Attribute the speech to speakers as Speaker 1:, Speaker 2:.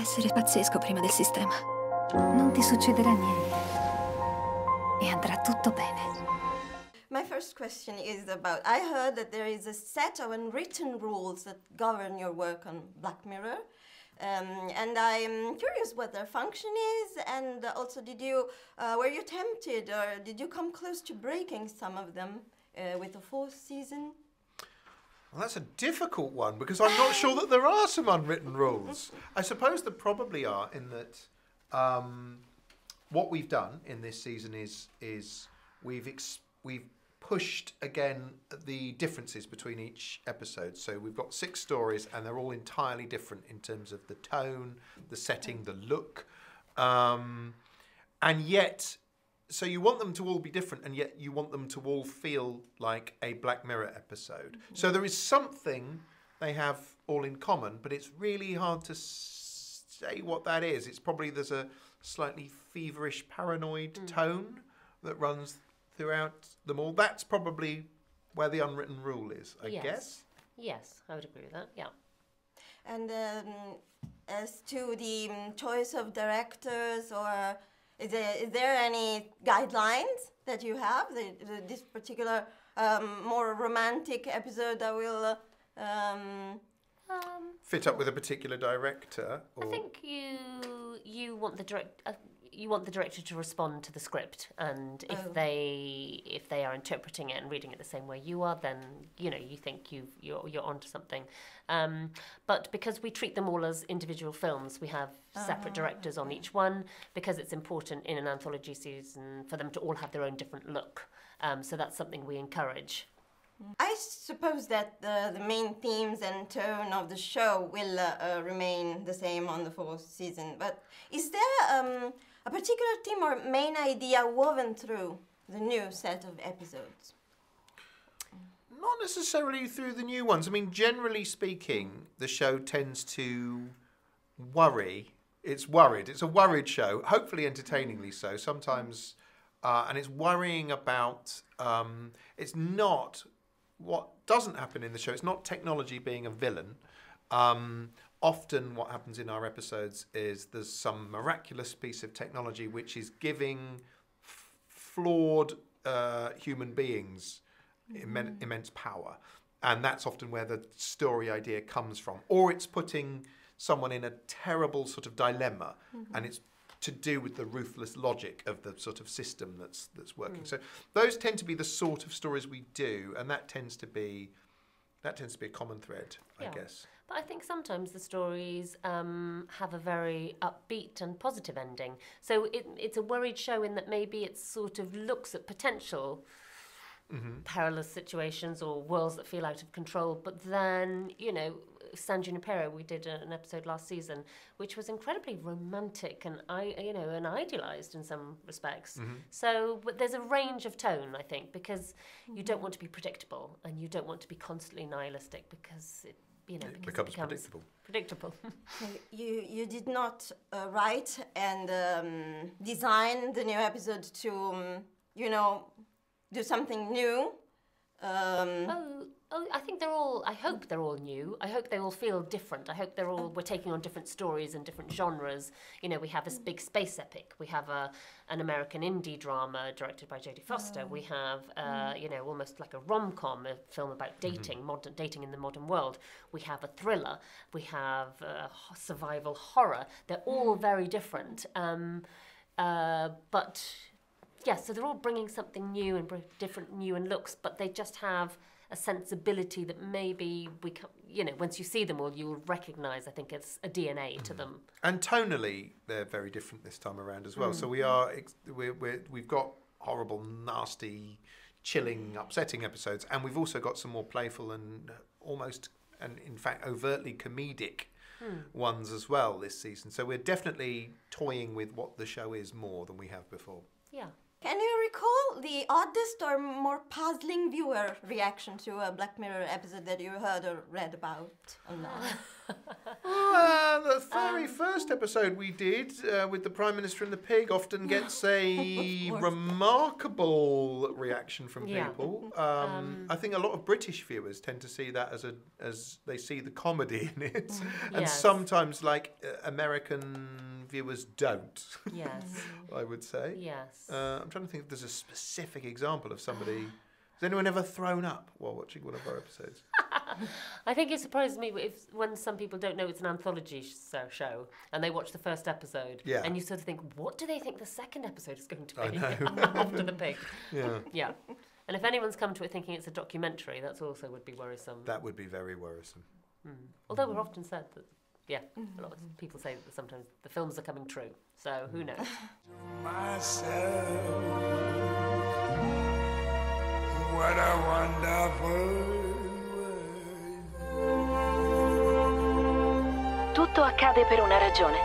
Speaker 1: essere pazzesco prima del sistema. Non ti succederà niente. E andrà tutto bene.
Speaker 2: My first question is about, I heard that there is a set of unwritten rules that govern your work on Black Mirror. And I'm curious what their function is, and also were you tempted or did you come close to breaking some of them with the 4th season?
Speaker 3: Well, that's a difficult one because I'm not sure that there are some unwritten rules. I suppose there probably are, in that what we've done in this season is we've pushed again the differences between each episode. So we've got 6 stories and they're all entirely different in terms of the tone, the setting, the look. And yet, so you want them to all be different and yet you want them to all feel like a Black Mirror episode. So there is something they have all in common, but it's really hard to say what that is. It's probably there's a slightly feverish, paranoid tone that runs throughout them all. That's probably where the unwritten rule is, I guess. Yes,
Speaker 4: I would agree with that, yeah.
Speaker 2: And as to the choice of directors, or is there any guidelines that you have? This particular more romantic episode that will
Speaker 3: fit up with a particular director? Or?
Speaker 4: I think you want the director to respond to the script, and if they are interpreting it and reading it the same way you are, then you think you're onto something. But because we treat them all as individual films, we have separate directors on each one, because it's important in an anthology season for them to all have their own different look. So that's something we encourage.
Speaker 2: I suppose that the main themes and tone of the show will remain the same on the 4th season, but is there a particular theme or main idea woven through the new set of episodes?
Speaker 3: Not necessarily through the new ones. I mean, generally speaking, the show tends to worry. It's worried. It's a worried show, hopefully entertainingly so. Sometimes, and it's worrying about, it's not, what doesn't happen in the show, it's not technology being a villain. Often what happens in our episodes is there's some miraculous piece of technology which is giving flawed human beings immense power. And that's often where the story idea comes from. Or it's putting someone in a terrible sort of dilemma, and it's to do with the ruthless logic of the sort of system that's working. So those tend to be the sort of stories we do, and that tends to be a common thread, I guess.
Speaker 4: But I think sometimes the stories have a very upbeat and positive ending. So it's a worried show in that maybe it sort of looks at potential perilous situations or worlds that feel out of control. But then, San Junipero, we did an episode last season, which was incredibly romantic and and idealised in some respects. So, but there's a range of tone, I think, because you don't want to be predictable and you don't want to be constantly nihilistic because it becomes predictable.
Speaker 2: You did not write and design the new episode to do something new.
Speaker 4: I think I hope they're all new. I hope they all feel different. I hope we're taking on different stories and different genres. We have this big space epic. We have an American indie drama directed by Jodie Foster. We have, almost like a rom-com, a film about dating, modern dating in the modern world. We have a thriller. We have survival horror. They're all very different. But yeah, so they're all bringing something new and different new and looks, but they just have a sensibility that maybe once you see them all, you'll recognise, I think, it's a DNA to them.
Speaker 3: And tonally, they're very different this time around as well. So we've got horrible, nasty, chilling, upsetting episodes, and we've also got some more playful and almost, and in fact, overtly comedic ones as well this season. So we're definitely toying with what the show is more than we have before.
Speaker 4: Yeah.
Speaker 2: Can you recall the oddest or more puzzling viewer reaction to a Black Mirror episode that you heard or read about online?
Speaker 3: The very first last episode we did with the Prime Minister and the pig often gets a remarkable reaction from people. I think a lot of British viewers tend to see that as they see the comedy in it, and sometimes American viewers don't.
Speaker 4: Yes.
Speaker 3: I would say.
Speaker 4: Yes.
Speaker 3: I'm trying to think if there's a specific example of somebody. Has anyone ever thrown up while watching one of our episodes?
Speaker 4: I think it surprises me when some people don't know it's an anthology show and they watch the first episode and you sort of think, what do they think the second episode is going to be after the pig? Yeah. Yeah. And if anyone's come to it thinking it's a documentary, that also would be worrisome.
Speaker 3: That would be very worrisome.
Speaker 4: Although we're often said that, a lot of people say that sometimes the films are coming true. So who knows?
Speaker 5: What a wonderful
Speaker 6: Tutto accade per una ragione.